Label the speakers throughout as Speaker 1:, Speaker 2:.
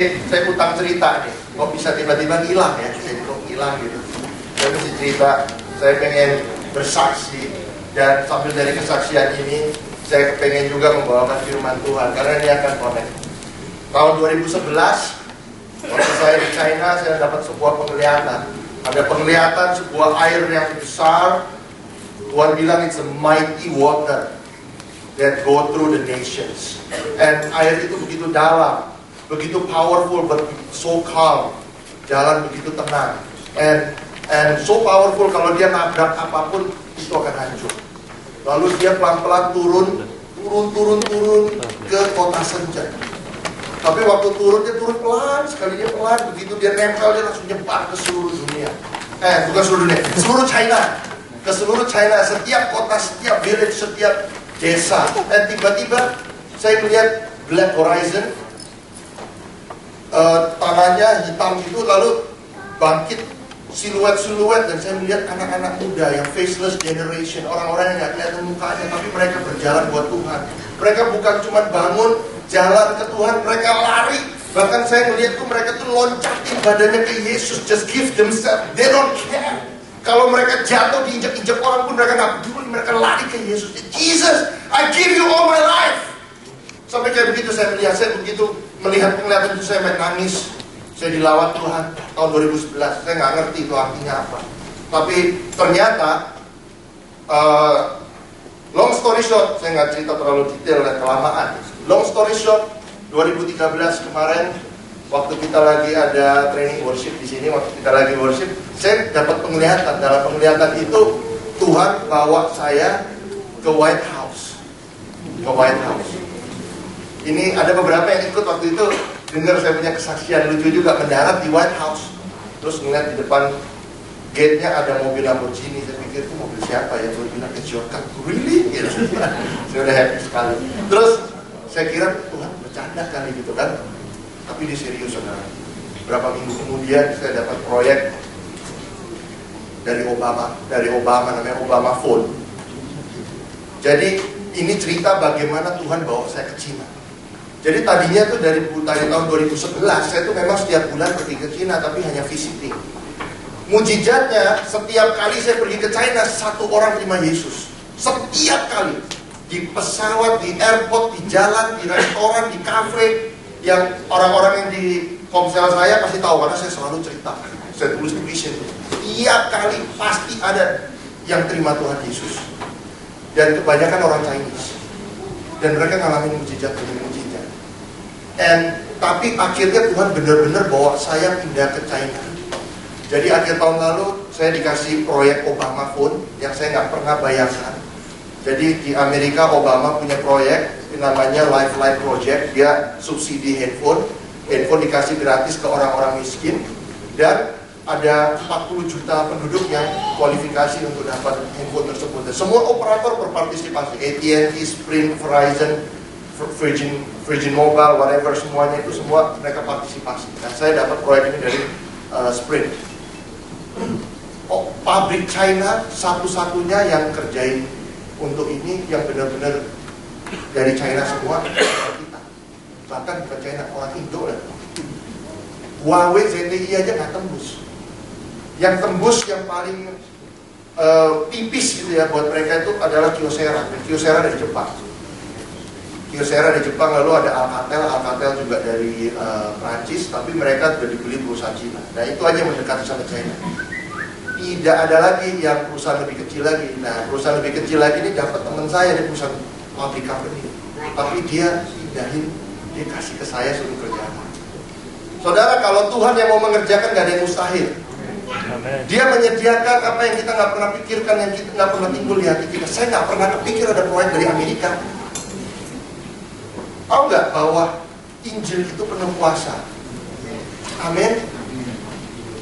Speaker 1: Saya utang cerita nih, kok bisa tiba-tiba hilang ya? Jadi kok hilang gitu. Saya mesti cerita, saya pengen bersaksi, dan sambil dari kesaksian ini, saya pengen juga membawakan firman Tuhan, karena ini akan connect. Tahun 2011, waktu saya di China, saya dapat sebuah penglihatan. Ada penglihatan sebuah air yang besar. Tuhan bilang it's a mighty water that go through the nations. And air itu begitu dalam, begitu powerful, but so calm. Jalan begitu tenang. And so powerful, kalau dia nabrak apapun, itu akan hancur. Lalu dia pelan-pelan turun ke kota Shenzhen. Tapi waktu turun, dia turun pelan, sekali dia pelan, begitu dia nempel, dia langsung nyebar ke seluruh dunia. Bukan seluruh dunia, seluruh China. Ke seluruh China, setiap kota, setiap village, setiap desa. Dan tiba-tiba, saya melihat Black Horizon, tanahnya hitam itu, lalu bangkit siluet-siluet, dan saya melihat anak-anak muda yang faceless generation, orang-orang yang nggak kelihatan mukanya, tapi mereka berjalan buat Tuhan. Mereka bukan cuma bangun jalan ke Tuhan, mereka lari. Bahkan saya melihat tuh mereka tuh loncatin badannya ke Yesus, just give themselves, they don't care. Kalau mereka jatuh diinjak-injak orang pun mereka nggak peduli, mereka lari ke Yesus. Jesus, I give you all my life. Sampai kayak begitu saya melihat penglihatan itu, saya main nangis. Saya dilawat Tuhan tahun 2011. Saya nggak ngerti itu artinya apa. Tapi ternyata, long story short, saya nggak cerita terlalu detail dan kelamaan. Long story short, 2013 kemarin, waktu kita lagi ada training worship di sini, waktu kita lagi worship, saya dapat penglihatan. Dalam penglihatan itu, Tuhan bawa saya ke White House. Ke White House. Ini ada beberapa yang ikut waktu itu, dengar saya punya kesaksian lucu juga, mendarat di White House. Terus ngeliat di depan gate-nya ada mobil Lamborghini. Saya pikir itu mobil siapa ya? Saya bilang, it's your car, really? Gitu. Saya udah happy sekali. Terus saya kira Tuhan bercanda kali gitu kan. Tapi dia serius, saudara. Berapa minggu kemudian saya dapat proyek dari Obama namanya Obama Phone. Jadi ini cerita bagaimana Tuhan bawa saya ke Cina. Jadi tadinya tuh dari tahun 2011 saya tuh memang setiap bulan pergi ke Cina, tapi hanya visiting. Mujizatnya, setiap kali saya pergi ke China, satu orang terima Yesus. Setiap kali. Di pesawat, di airport, di jalan, di restoran, di kafe. Yang orang-orang yang di komsel saya pasti tahu, karena saya selalu cerita. Saya tulis di vision. Setiap kali pasti ada yang terima Tuhan Yesus. Dan kebanyakan orang Chinese. Dan mereka ngalamin mujizat demi mujizat. Tapi akhirnya Tuhan benar-benar bawa saya pindah ke China. Jadi akhir tahun lalu saya dikasih proyek Obama Phone yang saya nggak pernah bayangkan. Jadi di Amerika Obama punya proyek namanya Lifeline Project. Dia subsidi handphone dikasih gratis ke orang-orang miskin. Dan ada 40 juta penduduk yang kualifikasi untuk dapat handphone tersebut. Dan semua operator berpartisipasi, AT&T, Sprint, Verizon, Virgin Mobile, whatever, semuanya itu semua mereka partisipasi. Dan saya dapat proyek ini dari Sprint. Pabrik China satu-satunya yang kerjain untuk ini, yang benar-benar dari China semua, kita. Bahkan bukan China, orang Indo lah. Huawei, ZTE aja nggak tembus. Yang tembus yang paling tipis gitu ya buat mereka itu adalah Kyocera. Kyocera dari Jepang. Kyocera dari Jepang, lalu ada Alcatel juga dari Prancis, tapi mereka sudah dibeli perusahaan Cina. Nah itu aja yang mendekati sama China. Tidak ada lagi yang perusahaan lebih kecil lagi. Nah perusahaan lebih kecil lagi ini dapat teman saya di perusahaan public company. Tapi dia pindahin, dia kasih ke saya suruh kerja. Saudara, kalau Tuhan yang mau mengerjakan gak ada yang mustahil. Dia menyediakan apa yang kita gak pernah pikirkan, yang kita gak pernah timbul di hati kita. Saya gak pernah kepikir ada proyek dari Amerika. Tahu nggak bahwa Injil itu penuh kuasa? Amin.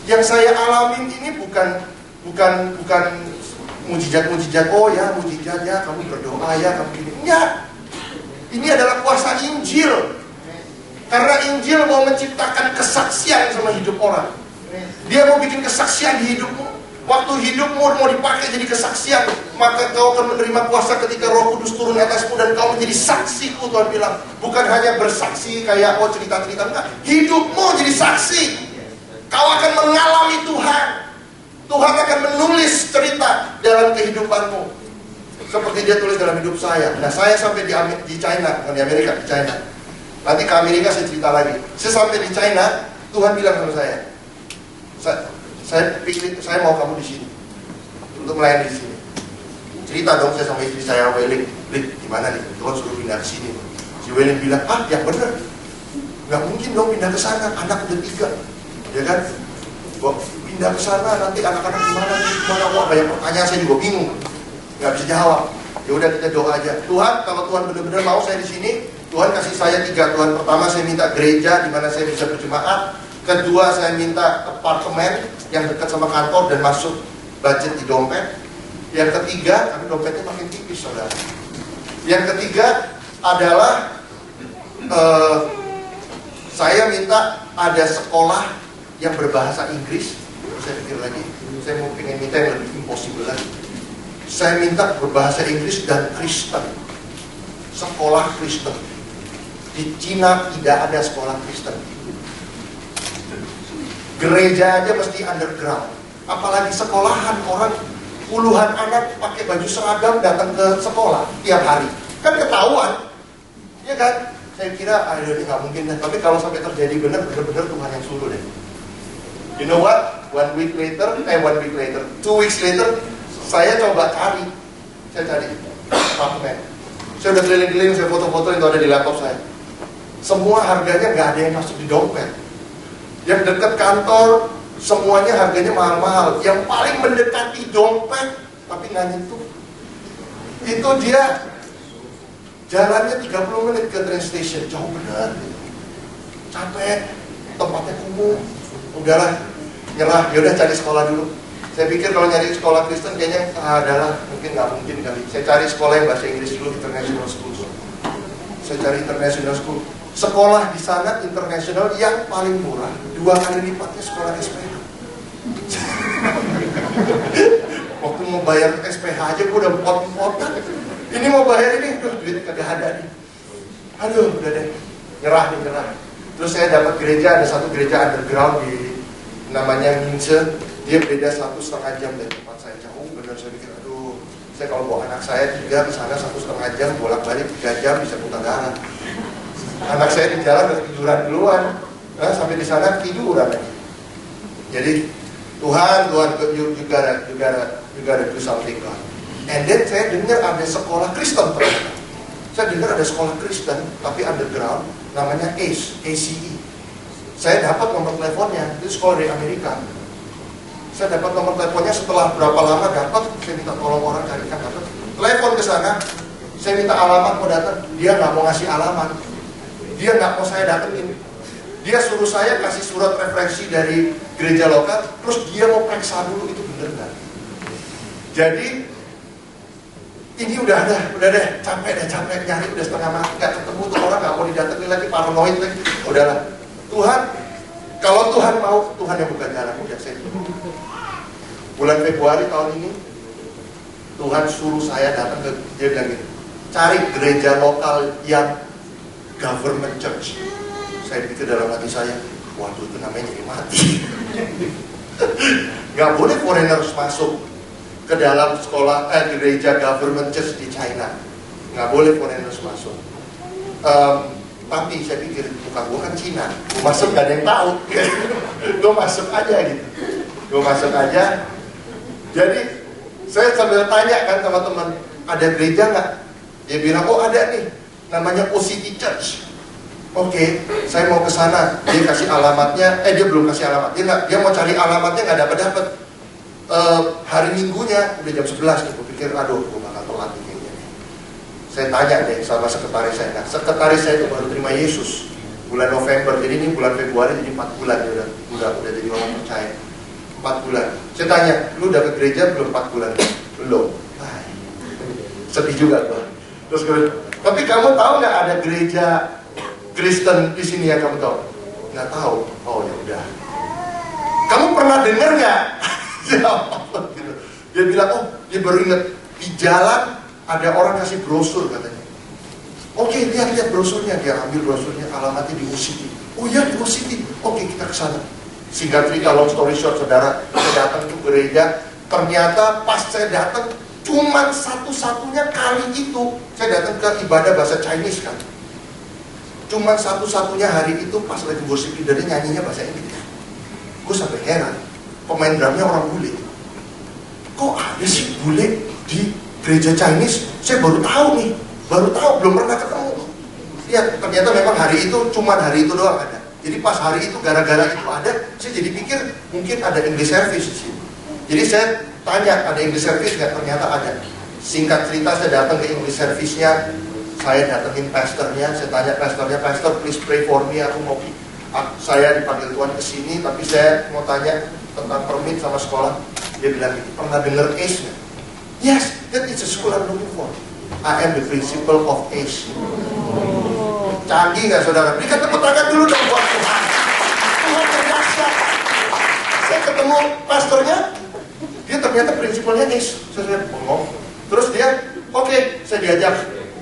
Speaker 1: Yang saya alamin ini bukan mujizat. Oh ya, mujizat ya, kamu berdoa ya, kamu gini. Enggak. Ini adalah kuasa Injil. Karena Injil mau menciptakan kesaksian sama hidup orang. Dia mau bikin kesaksian di hidupmu. Waktu hidupmu mau dipakai jadi kesaksian, maka kau akan menerima kuasa ketika Roh Kudus turun atasmu dan kau menjadi saksiku. Tuhan bilang, bukan hanya bersaksi kayak cerita-cerita, enggak. Hidupmu jadi saksi. Kau akan mengalami Tuhan. Tuhan akan menulis cerita dalam kehidupanmu seperti dia tulis dalam hidup saya. Nah, saya sampai di China, bukan di Amerika, di China. Nanti ke Amerika saya cerita lagi. Saya sampai di China, Tuhan bilang sama saya mau kamu di sini untuk melayani di sini. Cerita dong saya sama istri saya, Weling, gimana nih? Tuhan suruh pindah ke sini. Si Weling bilang, yang bener, nggak mungkin dong pindah ke sana, anak udah 3, ya kan? Pindah ke sana nanti anak-anak gimana? Wah, banyak pertanyaan, saya juga bingung, nggak bisa jawab. Ya udah, kita doa aja. Tuhan, kalau Tuhan benar-benar mau saya di sini, Tuhan kasih saya 3. Tuhan, pertama saya minta gereja di mana saya bisa berjemaat. Kedua, saya minta apartemen yang dekat sama kantor dan masuk budget di dompet. Yang ketiga, kami dompetnya makin tipis, saudara. Yang ketiga adalah saya minta ada sekolah yang berbahasa Inggris. Saya pikir lagi, saya mau pengen minta yang lebih impossible lagi. Saya minta berbahasa Inggris dan Kristen. Sekolah Kristen. Di Cina tidak ada sekolah Kristen. Gereja aja mesti underground. Apalagi sekolahan, orang puluhan anak pakai baju seragam datang ke sekolah tiap hari. Kan ketahuan, ya kan? Saya kira, ini nggak mungkin deh. Tapi kalau sampai terjadi benar-benar Tuhan yang suruh deh. You know what? 2 weeks later, saya coba cari. Saya cari apartemen. Saya udah keliling-keliling, saya foto-foto itu ada di laptop saya. Semua harganya nggak ada yang masuk di dompet. Yang dekat kantor, semuanya harganya mahal-mahal. Yang paling mendekati dompet, tapi nggak nyentuh, itu dia jalannya 30 menit ke train station. Jauh benar, capek, tempatnya kumuh. Udahlah, nyerah, yaudah cari sekolah dulu. Saya pikir kalau nyari sekolah Kristen kayaknya adalah mungkin nggak mungkin kali. Saya cari sekolah yang bahasa Inggris dulu, international school. Saya cari international school. Sekolah di sana internasional yang paling murah, 2 kali lipatnya sekolah SPH. Waktu mau bayar SPH aja gue udah pot-potan. Ini mau bayar ini, duit kagak ada nih. Aduh, udah deh, nyerah. Terus saya dapat gereja, ada satu gereja underground di namanya Minse. Dia beda 1,5 jam dari tempat saya, jauh bener. Saya pikir, aduh, saya kalau bawa anak saya 3 ke sana 1,5 jam, bolak-balik 3 jam bisa muntah darah. Anak saya di jalan udah tiduran duluan, sampai di sana tiduran lagi. Jadi Tuhan, you gotta do something, God. And then saya dengar ada sekolah Kristen ternyata. Saya dengar ada sekolah Kristen tapi underground, namanya ACE. Saya dapat nomor teleponnya, itu sekolah dari Amerika. Saya dapat nomor teleponnya setelah berapa lama dapat, saya minta tolong orang carikan, dapat. Telepon ke sana, saya minta alamat mau datang, dia nggak mau ngasih alamat. Dia nggak mau saya datengin. Dia suruh saya kasih surat referensi dari gereja lokal, terus dia mau periksa dulu itu bener nggak. Jadi ini udah deh, capek nyari, udah setengah mati, nggak ketemu tuh orang, nggak mau didatengin lagi, paranoid lagi. Udahlah, Tuhan, kalau Tuhan mau, Tuhan yang buka jalan. Udah saya bulan Februari tahun ini, Tuhan suruh saya datang ke, dia bilang gitu, cari gereja lokal yang government church. Saya pikir dalam hati saya, waduh itu namanya jadi mati. Gak boleh foreigners masuk ke dalam sekolah, gereja government church di China. Gak boleh foreigners masuk. Tapi saya pikir, bukan gue kan Cina, gue masuk gak ada yang tahu. Gue masuk aja gitu. Gue masuk aja. Jadi saya sambil tanya kan sama teman, ada gereja nggak? Dia bilang, oh ada nih, namanya OCT Church. Oke, saya mau ke sana. Dia kasih alamatnya, dia belum kasih alamat. Dia mau cari alamatnya nggak dapat. Hari Minggunya udah jam 11 nih. Gue pikir, aduh, gue bakal telat nih kayaknya. Saya tanya deh sama sekretaris saya. Nah, sekretaris saya itu baru terima Yesus bulan November. Jadi ini bulan Februari, jadi 4 bulan dia udah jadi orang percaya. 4 bulan. Saya tanya, lu udah ke gereja belum 4 bulan? Belum. Sedih juga gue. Terus gue, tapi kamu tahu nggak ada gereja Kristen di sini ya, kamu tahu? Nggak tahu. Oh ya udah. Kamu pernah dengar nggak? Dia bilang, oh dia baru ingat, di jalan ada orang kasih brosur katanya. Oke, lihat brosurnya, dia ambil brosurnya, alamatnya di City. Oh iya, di City. Oke, kita ke sana. Singkat cerita, long story short, saudara, saya datang ke gereja. Ternyata pas saya datang, cuman satu-satunya kali itu saya datang ke ibadah bahasa Chinese kan. Cuman satu-satunya hari itu pas lagi worship leadernya nyanyinya bahasa Inggris. Gue sampai heran, pemain drumnya orang bule. Kok ada sih bule di gereja Chinese? Saya baru tahu nih, belum pernah ketemu. Lihat, ternyata memang hari itu cuman hari itu doang ada. Jadi pas hari itu gara-gara itu ada, saya jadi pikir mungkin ada English service di sini. Jadi saya tanya, ada English service nggak? Ternyata ada. Singkat cerita, saya datang ke English service-nya, saya datengin pastornya, saya tanya pastornya, "Pastor, please pray for me, saya dipanggil Tuhan ke sini, tapi saya mau tanya tentang permit sama sekolah." Dia bilang, "Pernah dengar ACE nggak?" "Yes, that is a school I'm looking for. I am the principal of ACE." Canggih nggak saudara? Berikan tepuk tangan dulu dong buat Tuhan. Tuhan berdahsyat. Saya ketemu pastornya, dia ternyata prinsipalnya ACE. Saya bengong. Terus dia, oke, saya diajak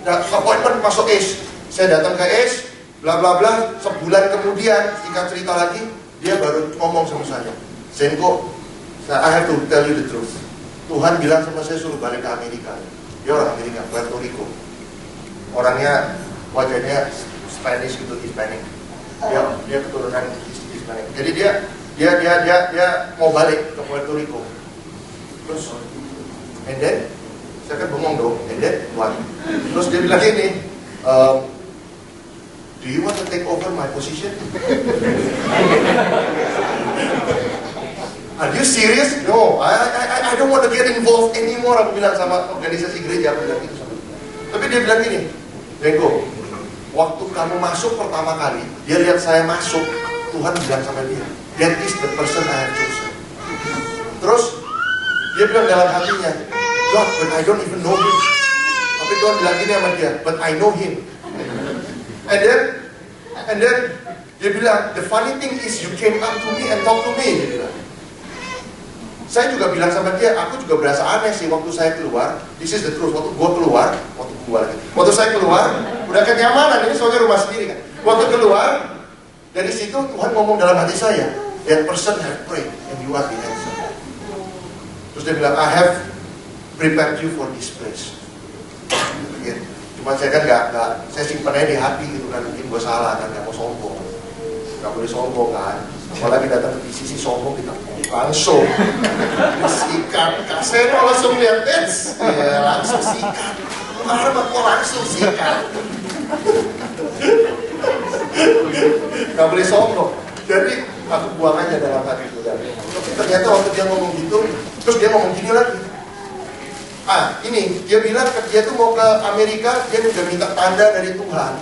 Speaker 1: appointment masuk ACE. Saya datang ke ACE, bla bla bla. Sebulan kemudian, singkat cerita lagi, dia baru ngomong sama saya, "Zenko, I have to tell you the truth. Tuhan bilang sama saya suruh balik ke Amerika." Dia orang Amerika, Puerto Rico. Orangnya, wajahnya Spanish gitu, Hispanic. Dia keturunan Hispanic. Jadi dia mau balik ke Puerto Rico. Terus, and then, saya kan bengong dong, and then, what? Terus dia bilang gini, "Do you want to take over my position?" "Are you serious?" "No, I don't want to get involved anymore." Aku bilang sama organisasi gereja, aku bilang gitu sama dia. Tapi dia bilang gini, "Zenko, waktu kamu masuk pertama kali, dia lihat saya masuk, Tuhan bilang sama dia, that is the person I have chosen." Terus dia bilang dalam hatinya, "God, but I don't even know him." Tapi Tuhan bilang gini sama dia, "But I know him." And then dia bilang, "The funny thing is you came up to me and talk to me." Dia bilang. Saya juga bilang sama dia, aku juga berasa aneh sih waktu saya keluar. This is the truth. Waktu saya keluar, udah kenyamanan, ini soalnya rumah sendiri kan. Waktu keluar, dari situ Tuhan ngomong dalam hati saya, "That person have prayed and you are the answer." Terus dia bilang, "I have prepared you for this place." Cuma saya kan nggak, saya simpannya di hati gitu kan, mungkin gue salah kan, nggak mau sombong, nggak boleh sombong kan. Apalagi datang ke sisi sombong, kita langsung sikat. Kak Seno langsung lihat, ya langsung sikat. Kemarin kok langsung sikat. Nggak boleh sombong. Jadi aku buang aja dalam hati itu. Tapi ternyata waktu dia ngomong gitu, terus dia ngomong gini lagi. Dia bilang dia tuh mau ke Amerika, dia udah minta tanda dari Tuhan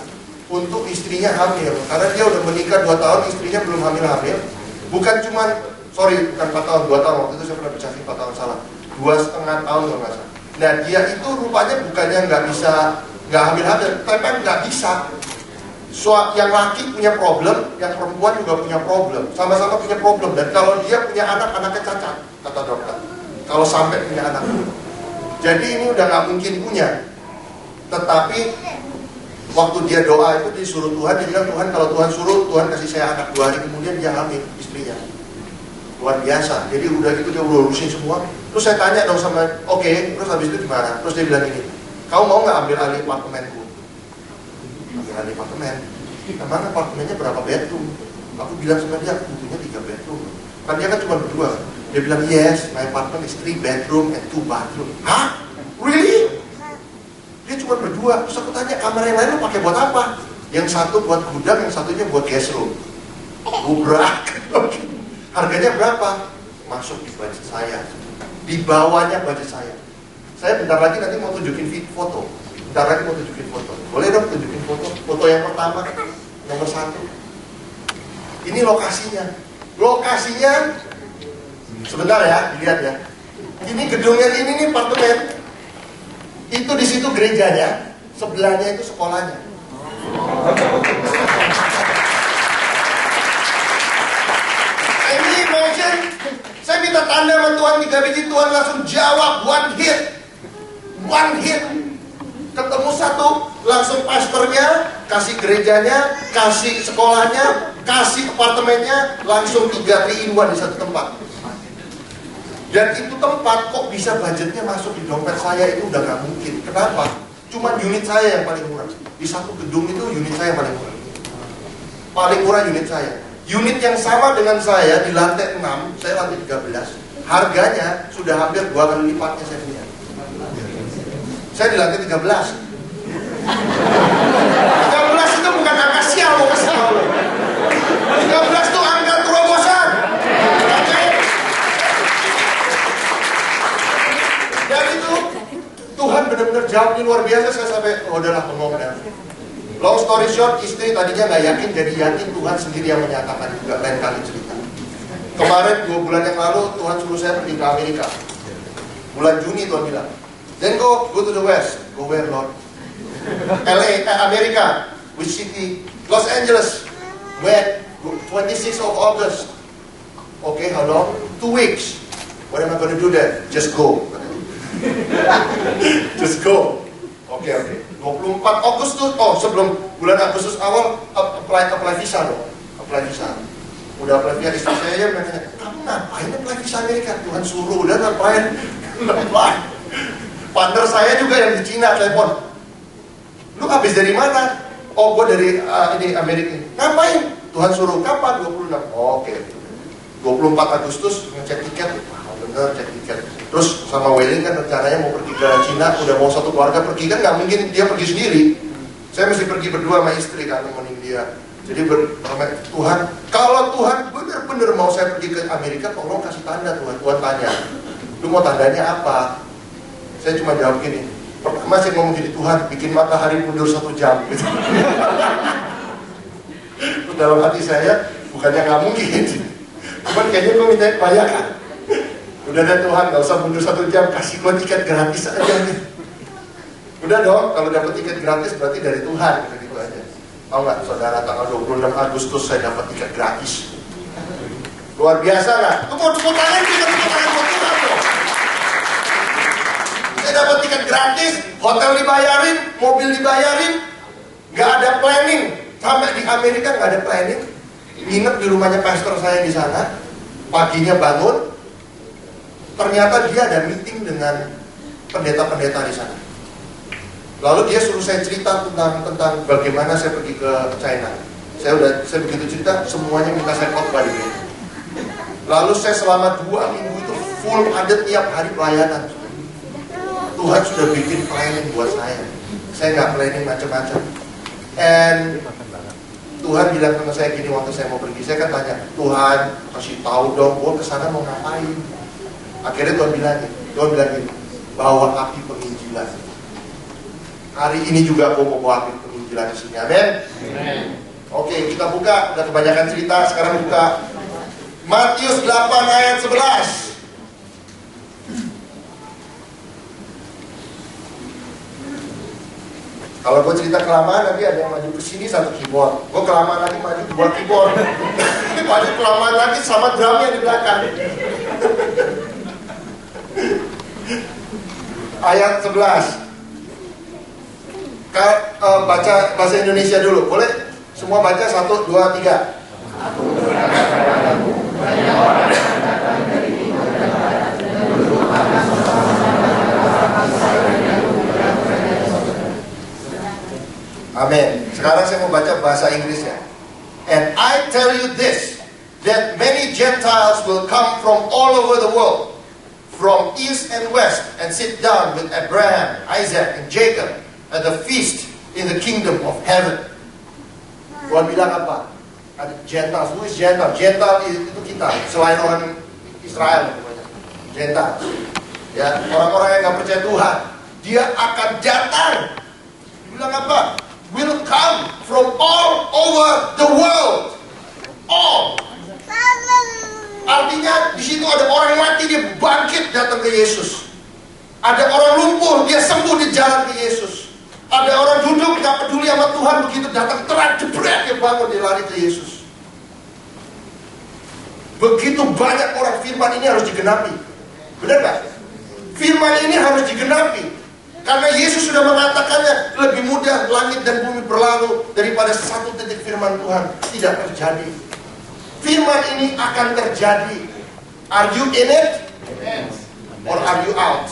Speaker 1: untuk istrinya hamil. Karena dia udah menikah 2 tahun, istrinya belum hamil-hamil. Bukan 4 tahun, 2 tahun. Waktu itu saya pernah baca 4 tahun salah. 2,5 tahun kalau nggak salah. Nah dia itu rupanya bukannya nggak hamil-hamil, tapi nggak bisa. Yang laki punya problem, yang perempuan juga punya problem. Sama-sama punya problem. Dan kalau dia punya anak, anaknya cacat, kata dokter. Kalau sampai punya anak. Jadi ini udah nggak mungkin punya. Tetapi waktu dia doa itu disuruh Tuhan, dia bilang, "Tuhan, kalau Tuhan suruh, Tuhan kasih saya anak." 2 hari kemudian dia hamil istrinya. Luar biasa. Jadi udah gitu dia udah urusin semua. Terus saya tanya dong sama, oke, terus habis itu gimana? Terus dia bilang ini, "Kamu mau nggak ambil alih apartemenku?" Ambil alih apartemen. Emang apartemennya berapa bedroom? Aku bilang sama dia, aku butuhnya 3 bedroom. Kan dia kan cuma berdua. Dia bilang, "Yes, my apartment is 3 bedroom and 2 bathroom." Hah? Really? Dia cuma berdua. Terus aku tanya, kamar yang lain lo pakai buat apa? Yang satu buat gudang, yang satunya buat guest room. Gubrak. Harganya berapa? Masuk di budget saya. Di bawahnya budget saya. Saya bentar lagi nanti mau tunjukin foto. Bentar lagi mau tunjukin foto. Boleh dong tunjukin foto? Foto yang pertama, nomor 1. Ini lokasinya. Lokasinya, sebentar ya, dilihat ya. Ini gedungnya ini nih apartemen. Itu di situ gerejanya, sebelahnya itu sekolahnya. Ini imagine, saya minta minta tanda sama Tuhan 3 biji, Tuhan langsung jawab one hit. Ketemu satu, langsung pastornya, kasih gerejanya, kasih sekolahnya, kasih apartemennya, langsung 3 in 1 di satu tempat. Dan itu tempat kok bisa budgetnya masuk di dompet saya, itu udah gak mungkin. Kenapa? Cuma unit saya yang paling murah. Di satu gedung itu unit saya yang paling murah. Paling murah unit saya. Unit yang sama dengan saya di lantai 6, saya lantai 13, harganya sudah hampir 2 kali lipatnya saya punya. Saya di lantai 13. 13 itu bukan angka sial, mau kasih tahu. 13 itu angka terobosan. Dan itu Tuhan benar-benar jawabnya luar biasa. Saya sampai udahlah ngomong. Long story short, istri tadinya nggak yakin, jadi yakin. Tuhan sendiri yang menyatakan juga lain kali cerita. Kemarin 2 bulan yang lalu Tuhan suruh saya pergi ke Amerika. Bulan Juni Tuhan bilang, then go to the west. Go where, Lord? LA, America. Which city? Los Angeles. When? 26th of August. Okay, how long? 2 weeks. What am I going to do there? Just go. Just go. Oke. 24 Agustus. Oh, sebelum bulan Agustus awal apply visa dong. Apply visa. Udah apply visa, istri saya nanya, kamu ngapain apply visa Amerika? Tuhan suruh, udah ngapain? Partner saya juga yang di Cina telepon. Lu habis dari mana? Oh, gue dari ini Amerika. Ngapain? Tuhan suruh. Kapan? 26. Oke. 24 Agustus ngecek tiket. Wah, bener cek tiket. Terus sama Welling kan rencananya mau pergi ke Cina, udah mau satu keluarga pergi, kan nggak mungkin dia pergi sendiri. Saya mesti pergi berdua sama istri kan, nemenin dia. Jadi Tuhan, kalau Tuhan bener-bener mau saya pergi ke Amerika, tolong kasih tanda Tuhan. Tuhan tanya, lu mau tandanya apa? Saya cuma jawab gini, pertama saya ngomong gini, Tuhan bikin matahari mundur 1 jam gitu. Dalam hati saya, bukannya nggak mungkin, cuman kayaknya gue minta bayakan. Udah deh Tuhan, gak usah mundur 1 jam, kasih gue tiket gratis aja nih. Udah dong, kalau dapat tiket gratis berarti dari Tuhan, gitu aja. Tahu nggak, saudara, tanggal 26 Agustus saya dapat tiket gratis. Luar biasa nggak? Tepuk tangan, kita tepuk tangan buat Tuhan dong. Saya dapat tiket gratis, hotel dibayarin, mobil dibayarin, nggak ada planning. Sampai di Amerika nggak ada planning. Nginep di rumahnya pastor saya di sana, paginya bangun. Ternyata dia ada meeting dengan pendeta-pendeta di sana. Lalu dia suruh saya cerita tentang bagaimana saya pergi ke China. Saya begitu cerita, semuanya minta saya khotbah di sini. Lalu saya selama 2 minggu itu full ada tiap hari pelayanan. Tuhan sudah bikin planning buat saya. Saya nggak planning macam-macam. And Tuhan bilang sama saya gini waktu saya mau pergi. Saya kan tanya, Tuhan kasih tahu dong, gue kesana mau ngapain? Akhirnya Tuhan bilang gini, bawa api penginjilan. Hari ini juga aku mau bawa api penginjilan di sini. Amin. Oke, kita buka. Udah kebanyakan cerita. Sekarang buka Matius 8 ayat 11. Kalau gue cerita kelamaan nanti ada yang maju ke sini satu keyboard. Gue kelamaan lagi maju 2 keyboard. Ini maju kelamaan lagi sama drumnya di belakang. Ayat 11. Baca bahasa Indonesia dulu, boleh? Semua baca 1, 2, 3. Amin. Sekarang saya mau baca bahasa Inggrisnya. And I tell you this, that many Gentiles will come from all over the world, from east and west, and sit down with Abraham, Isaac, and Jacob at the feast in the kingdom of heaven. Tuhan bilang apa? Ada Gentiles. Who is Gentile? Gentile itu kita, selain orang Israel. Gentile. Ya, orang-orang yang nggak percaya Tuhan, dia akan datang. Bilang apa? Will come from all over the world. All. Artinya di situ ada orang mati, dia bangkit datang ke Yesus. Ada orang lumpuh, dia sembuh di jalan ke Yesus. Ada orang duduk gak peduli sama Tuhan, begitu datang terang jebret dia bangun, dia lari ke Yesus. Begitu banyak orang, firman ini harus digenapi. Benar gak? Firman ini harus digenapi. Karena Yesus sudah mengatakannya, lebih mudah langit dan bumi berlalu daripada satu titik firman Tuhan tidak terjadi. Firman ini akan terjadi. Are you in it? Or are you out?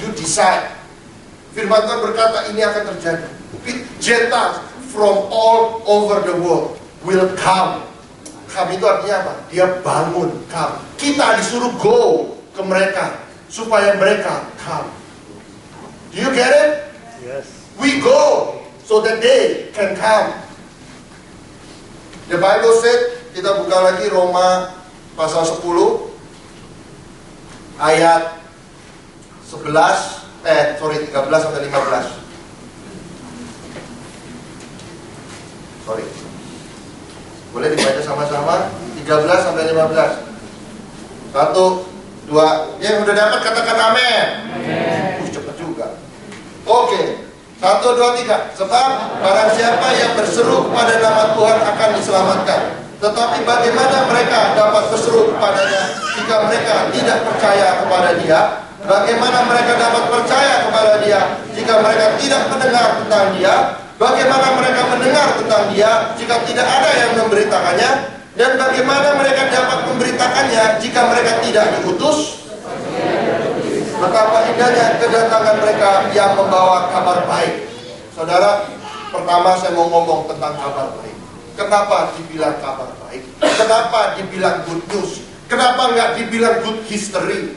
Speaker 1: You decide. Firman Tuhan berkata ini akan terjadi. Gentiles from all over the world will come. Come itu artinya apa? Dia bangun, come. Kita disuruh go ke mereka supaya mereka come. Do you get it?
Speaker 2: Yes.
Speaker 1: We go so that they can come. The Bible said, kita buka lagi Roma pasal 10 ayat 13 sampai 15. Sorry. Boleh dibaca sama-sama 13 sampai 15. 1, 2. Yang udah dapat katakan amin. Cepat juga. Oke. 1, 2, 3. Sebab barang siapa yang berseru kepada nama Tuhan akan diselamatkan. Tetapi bagaimana mereka dapat berseru kepadanya jika mereka tidak percaya kepada Dia? Bagaimana mereka dapat percaya kepada Dia jika mereka tidak mendengar tentang Dia? Bagaimana mereka mendengar tentang Dia jika tidak ada yang memberitakannya? Dan bagaimana mereka dapat memberitakannya jika mereka tidak diutus? Betapa indahnya kedatangan mereka yang membawa kabar baik. Saudara, pertama saya mau ngomong tentang kabar baik. Kenapa dibilang kabar baik? Kenapa dibilang good news? Kenapa nggak dibilang good history?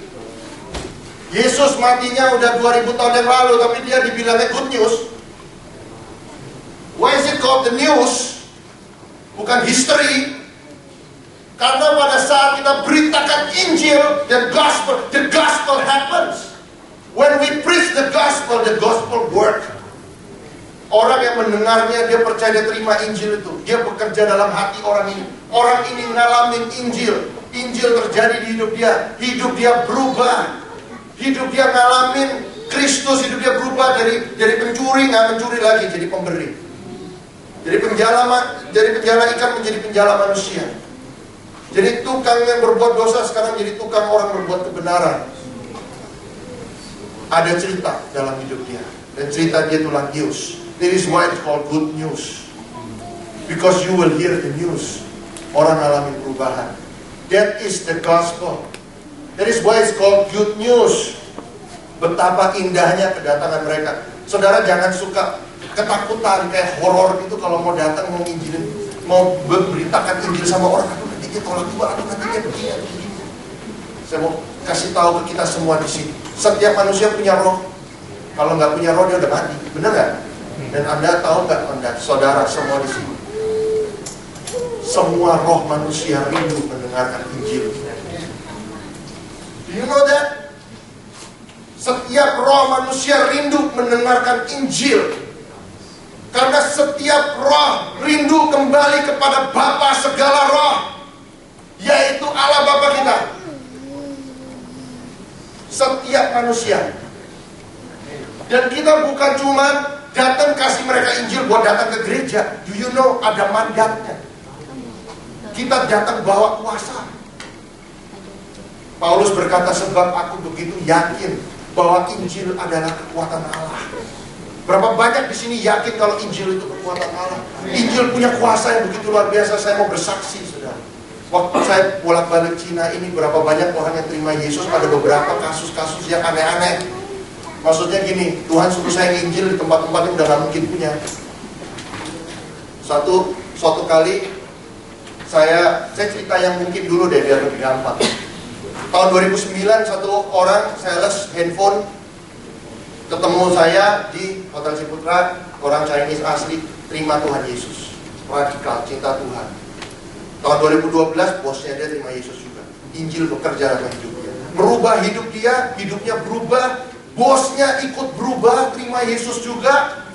Speaker 1: Yesus matinya udah 2000 tahun yang lalu, tapi dia dibilangnya good news. Why is it called the news? Bukan history. Karena pada saat kita beritakan Injil dan the gospel happens. When we preach the gospel work. Orang yang mendengarnya, dia percaya, dia terima Injil itu. Dia bekerja dalam hati orang ini. Orang ini ngalamin Injil. Injil terjadi di hidup dia. Hidup dia berubah. Hidup dia ngalamin Kristus. Hidup dia berubah dari pencuri, nggak mencuri lagi, jadi pemberi. Dari penjala ikan menjadi penjala manusia. Jadi tukang yang berbuat dosa sekarang jadi tukang orang berbuat kebenaran. Ada cerita dalam hidup dia. Dan cerita dia itulah news. That is why it's called good news. Because you will hear the news. Orang alami perubahan. That is the gospel. That is why it's called good news. Betapa indahnya kedatangan mereka. Saudara jangan suka ketakutan kayak horor gitu kalau mau datang, mau injilin, mau beritakan Injil sama orang. Aduh, nanti dia tolak gua, aduh nanti dia begini. Saya mau kasih tahu ke kita semua di sini. Setiap manusia punya roh. Kalau nggak punya roh dia udah mati, benar nggak? Dan Anda tahu nggak, Anda, saudara semua di sini, semua roh manusia rindu mendengarkan Injil. Do you know that? Setiap roh manusia rindu mendengarkan Injil. Karena setiap roh rindu kembali kepada Bapa segala roh, yaitu Allah Bapa kita. Setiap manusia. Dan kita bukan cuma datang kasih mereka Injil buat datang ke gereja. Do you know ada mandatnya? Kita datang bawa kuasa. Paulus berkata, sebab aku begitu yakin bahwa Injil adalah kekuatan Allah. Berapa banyak di sini yakin kalau Injil itu kekuatan Allah? Injil punya kuasa yang begitu luar biasa. Saya mau bersaksi, saudara. Waktu saya bolak-balik Cina ini, berapa banyak orang yang terima Yesus. Pada beberapa kasus-kasus yang aneh-aneh. Maksudnya gini, Tuhan suruh saya nginjil di tempat-tempat yang udah gak mungkin punya. Suatu kali saya cerita yang mungkin dulu deh biar lebih gampang. Tahun 2009 satu orang sales handphone ketemu saya di Hotel Ciputra, orang Chinese asli, terima Tuhan Yesus, radikal, cinta Tuhan. Tahun 2012 bosnya dia terima Yesus juga. Injil bekerja dalam hidup dia, merubah hidup dia, hidupnya berubah, bosnya ikut berubah, terima Yesus juga.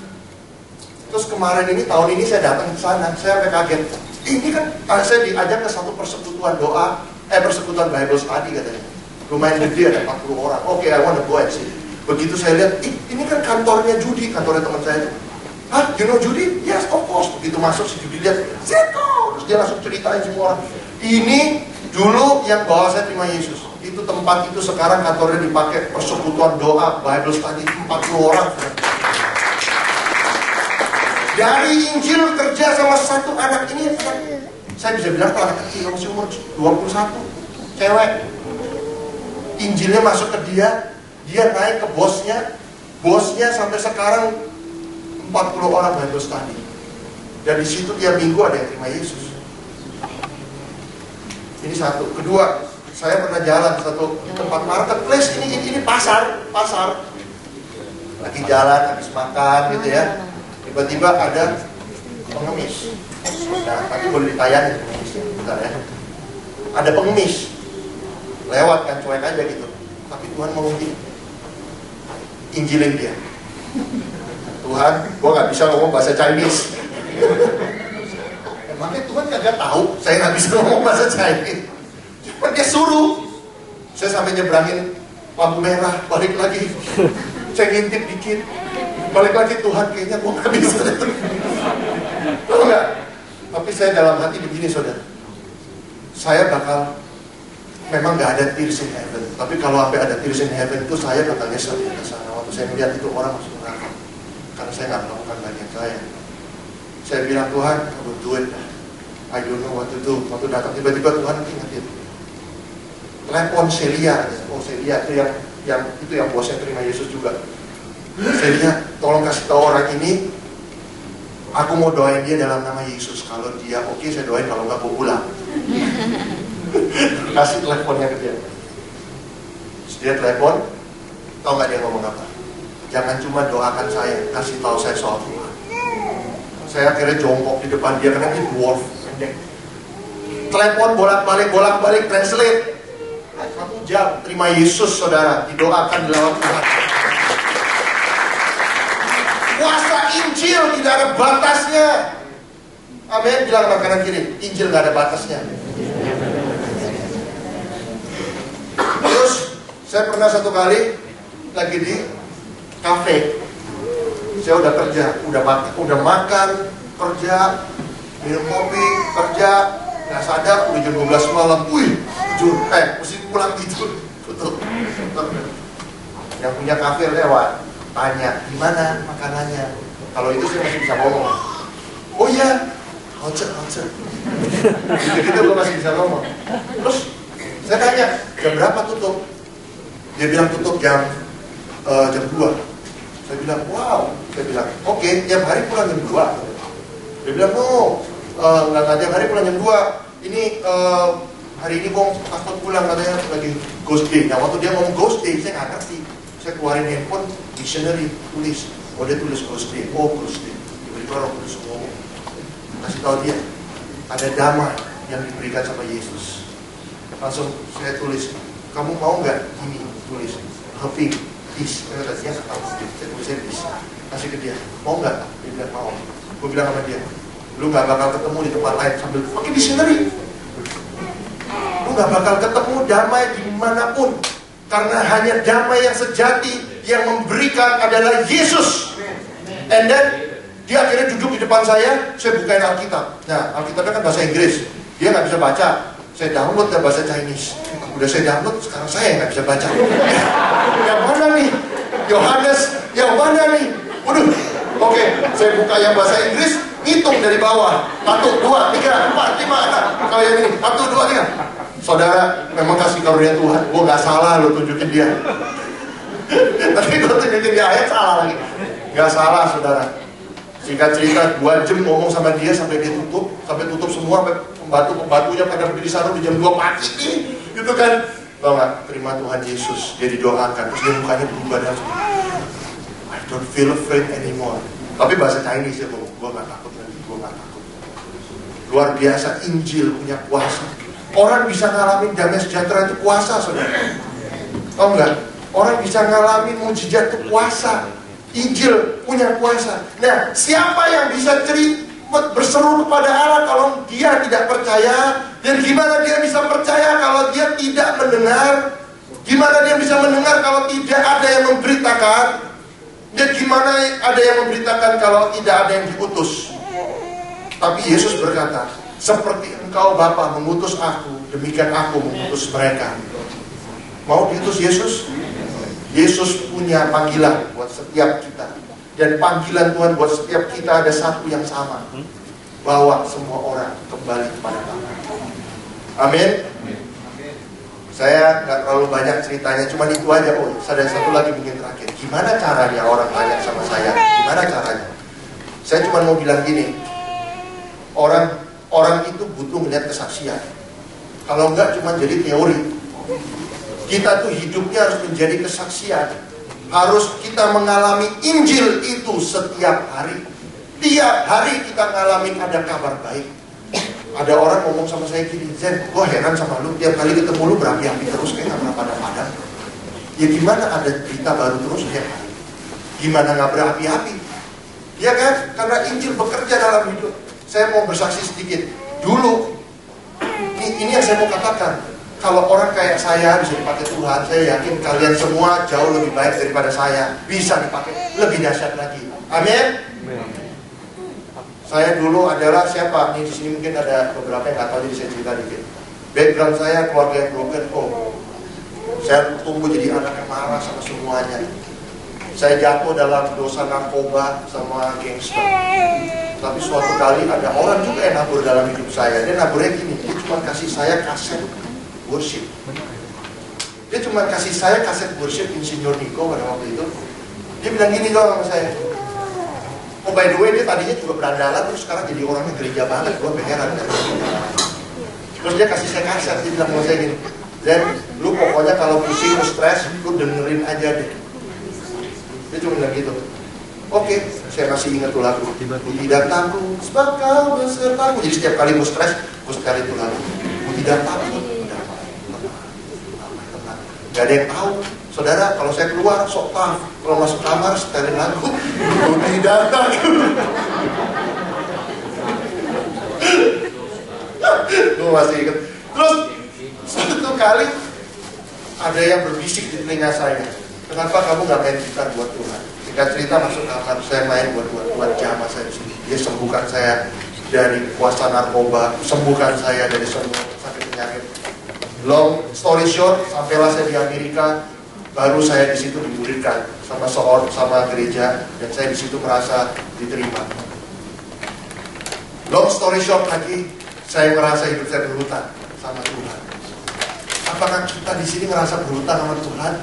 Speaker 1: Terus kemarin ini, tahun ini saya datang ke sana, saya sampai kaget. Ini kan saya diajak ke satu persekutuan doa, persekutuan Bible study katanya. Lumayan gede, ada 40 orang. Oke, I want to go and see. Begitu saya lihat, ini kan kantornya Judy, kantornya teman saya itu. Hah, you know Judy? Yes, of course. Begitu masuk si Judy lihat, Zeko! Terus dia langsung ceritain semua orang. Ini Dulu yang bawa saya terima Yesus, itu tempat itu sekarang kantornya dipakai persekutuan doa, Bible study 40 orang. Dari Injil kerja sama satu anak ini, saya bisa bilang tuh anak kecil, masih umur 21, cewek. Injilnya masuk ke dia naik ke bosnya sampai sekarang 40 orang Bible study. Dan di situ tiap minggu ada yang terima Yesus. Ini satu. Kedua, saya pernah jalan ke satu tempat marketplace, ini pasar. Lagi jalan, habis makan gitu ya. Tiba-tiba ada pengemis. Nah, nanti boleh ditayangin pengemisnya, bentar ya. Ada pengemis lewat kan, cuek aja gitu. Tapi Tuhan mau injilin dia. Tuhan, gua nggak bisa ngomong bahasa Chinese. Emangnya Tuhan kagak tahu saya nggak bisa ngomong bahasa Chinese. Cuma dia suruh. Saya sampai nyebrangin lampu merah, balik lagi. Saya ngintip dikit, balik lagi. Tuhan, kayaknya gua nggak bisa. Tahu nggak? Tapi saya dalam hati begini, saudara. Saya bakal, memang nggak ada tears in heaven. Tapi kalau sampai ada tears in heaven itu saya bakal nyesel di sana. Waktu saya melihat itu orang masuk neraka, karena saya nggak melakukan bagian saya. Saya bilang, Tuhan, I will do it. I don't know what to do. Waktu datang tiba-tiba Tuhan ingetin. Telepon Celia. Oh, Celia itu yang bosnya terima Yesus juga. Celia, tolong kasih tahu orang ini, aku mau doain dia dalam nama Yesus. Kalau dia oke, saya doain. Kalau nggak, aku pulang. Kasih teleponnya ke dia. Terus dia telepon. Tahu nggak dia ngomong apa? Jangan cuma doakan saya, kasih tahu saya soal Tuhan. Saya akhirnya jongkok di depan dia karena dia dwarf, pendek. Telepon bolak-balik translate. 1 jam terima Yesus, saudara, didoakan di lawang Tuhan. Kuasa Injil tidak ada batasnya. Amin, bilang sama kanan kiri, Injil nggak ada batasnya. Terus saya pernah satu kali lagi di kafe. Saya udah kerja, udah makan, kerja, minum kopi, kerja, nggak sadar udah jam 12 malam. Wih, mesti pulang tidur. Tutup. Yang punya kafe lewat, tanya gimana makanannya. Kalau itu saya masih bisa ngomong. Oh iya, hauce. Gitu gue masih bisa ngomong. Terus saya tanya, jam berapa tutup? Dia bilang tutup jam 2. Saya bilang, wow. Saya bilang, oke, tiap hari pulang jam 2. Dia bilang, no, nggak tiap hari pulang jam 2. Ini hari ini gua takut pulang, katanya lagi ghost day. Nah, waktu dia ngomong ghost day, saya nggak ngerti. Saya keluarin handphone, dictionary, tulis. Oh, dia tulis ghost day. Oh, ghost day. Tiba-tiba orang tulis ngomong. Kasih tahu dia, ada damai yang diberikan sama Yesus. Langsung saya tulis, kamu mau nggak ini? Tulis, happy. Dia nggak tahu, saya tulisnya bis. Kasih ke dia, mau nggak? Dia bilang mau. Gue bilang sama dia, lu nggak bakal ketemu di tempat lain sambil pakai dictionary. Lu nggak bakal ketemu damai dimanapun, karena hanya damai yang sejati yang memberikan adalah Yesus. And then dia akhirnya duduk di depan saya bukain Alkitab. Nah, Alkitabnya kan bahasa Inggris, dia nggak bisa baca. Saya download dan bahasa Chinese. Udah saya download, sekarang saya nggak bisa baca. Yang mana nih? Yohanes, yang mana nih? Waduh, oke, saya buka yang bahasa Inggris, hitung dari bawah. 1, 2, 3, 4, 5, 6. Kalau yang ini, 1, 2, 3. Saudara, memang kasih karunia Tuhan. Gue nggak salah lo tunjukin dia. Tapi gue tunjukin dia ayat salah lagi. Nggak salah, saudara. Singkat cerita, 2 jam ngomong sama dia sampai dia tutup, semua, sampai pembantunya pada berdiri sana di jam 2 pagi, gitu kan? Tau gak? Terima Tuhan Yesus, dia didoakan, terus dia mukanya berubah dan I don't feel afraid anymore. Tapi bahasa Chinese ya, gue gak takut lagi, gue gak takut. Luar biasa, Injil punya kuasa. Orang bisa ngalamin damai sejahtera itu kuasa, saudara. Tau gak? Orang bisa ngalamin mujizat itu kuasa. Injil punya kuasa. Nah, siapa yang bisa berseru kepada Allah kalau dia tidak percaya? Dan gimana dia bisa percaya kalau dia tidak mendengar? Gimana dia bisa mendengar kalau tidak ada yang memberitakan? Dan gimana ada yang memberitakan kalau tidak ada yang diutus? Tapi Yesus berkata, seperti engkau Bapa mengutus aku, demikian aku mengutus mereka. Mau diutus Yesus? Yesus punya panggilan buat setiap kita. Dan panggilan Tuhan buat setiap kita ada satu yang sama. Bawa semua orang kembali kepada Bapa. Amin. Saya nggak terlalu banyak ceritanya, cuma itu aja. Oh, ada satu lagi mungkin terakhir. Gimana caranya orang tanya sama saya? Gimana caranya? Saya cuma mau bilang gini. Orang itu butuh melihat kesaksian. Kalau enggak cuma jadi teori. Kita tuh hidupnya harus menjadi kesaksian. Harus kita mengalami Injil itu setiap hari. Tiap hari kita ngalamin ada kabar baik. Ada orang ngomong sama saya gini, Zen, gue heran sama lu, tiap kali ketemu lu berapi-api terus, kayak gak pernah padam-padam. Ya gimana ada berita baru terus tiap hari? Gimana gak berapi-api? Ya kan? Karena Injil bekerja dalam hidup. Saya mau bersaksi sedikit. Dulu, ini yang saya mau katakan. Kalau orang kayak saya bisa dipakai Tuhan, saya yakin kalian semua jauh lebih baik daripada saya. Bisa dipakai lebih dahsyat lagi. Amin. Saya dulu adalah siapa? Nih di sini mungkin ada beberapa yang nggak tahu, jadi saya cerita dikit. Background saya keluarga yang broken home. Saya tumbuh jadi anak yang marah sama semuanya. Saya jatuh dalam dosa narkoba sama gangster. Tapi suatu kali ada orang juga yang nabur dalam hidup saya. Dia naburnya gini, dia cuma kasih saya kaset worship. Dia cuma kasih saya kaset worship Insinyur Niko pada waktu itu. Dia bilang gini doang sama saya. Oh by the way, dia tadinya juga berandalan, terus sekarang jadi orangnya gereja banget. Gue heran kan. Terus dia kasih saya kaset, dia bilang sama saya gini, Zen, lu pokoknya kalau pusing, lu stres, lu dengerin aja deh. Dia cuma bilang gitu. Oke, saya masih ingat tuh lagu. Tidak takut, sebab kau besertaku. Jadi setiap kali gue stres, gue setel itu lagu. Gue tidak takut. Gak ada yang tahu. Saudara, kalau saya keluar, sok tough. Kalau masuk kamar, setelin lagu. Gue tidak takut. Gue masih ingat. Terus, satu kali, ada yang berbisik di telinga saya. Kenapa kamu gak main gitar buat Tuhan? Singkat cerita, masuk kamar, saya main buat Tuhan jamaah saya di sini. Dia sembuhkan saya dari kuasa narkoba, sembuhkan saya dari semua sakit penyakit. Long story short, sampailah saya di Amerika, baru saya di situ dimuridkan sama gereja, dan saya di situ merasa diterima. Long story short lagi, saya merasa hidup saya berhutang sama Tuhan. Apakah kita di sini merasa berhutang sama Tuhan?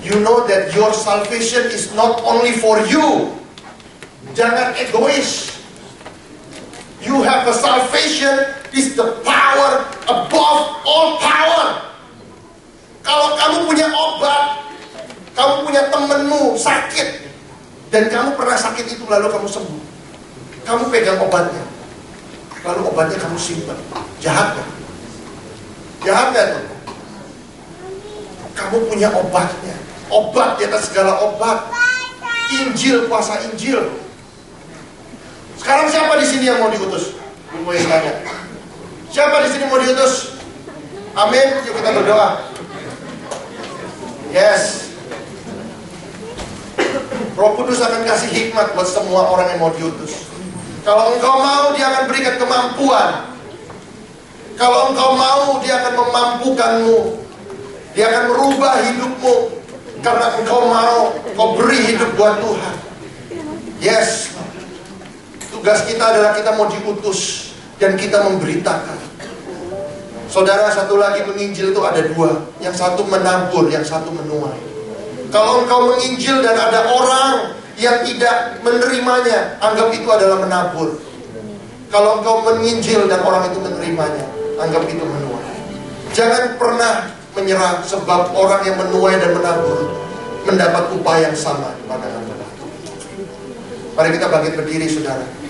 Speaker 1: You know that your salvation is not only for you. Jangan egois. You have a salvation is the power above all power. Kalau kamu punya obat, kamu punya temenmu sakit, dan kamu pernah sakit itu lalu kamu sembuh, kamu pegang obatnya, lalu obatnya kamu simpan, jahat gak? Jahat gak tuh? Kamu punya obatnya, obat di atas segala obat, Injil, kuasa Injil. Sekarang siapa di sini yang mau diutus? Gue mau tanya. Siapa di sini mau diutus? Amin. Yuk kita berdoa. Yes. Roh Kudus akan kasih hikmat buat semua orang yang mau diutus. Kalau engkau mau, dia akan berikan kemampuan. Kalau engkau mau, dia akan memampukanmu. Dia akan merubah hidupmu. Karena engkau mau, kau beri hidup buat Tuhan. Yes. Tugas kita adalah kita mau diutus dan kita memberitakan. Saudara, satu lagi menginjil itu ada dua. Yang satu menabur, yang satu menuai. Kalau engkau menginjil dan ada orang yang tidak menerimanya, anggap itu adalah menabur. Kalau engkau menginjil dan orang itu menerimanya, anggap itu menuai. Jangan pernah menyerah, sebab orang yang menuai dan menabur mendapat upah yang sama di pandangan Allah. Mari kita bangkit berdiri, saudara.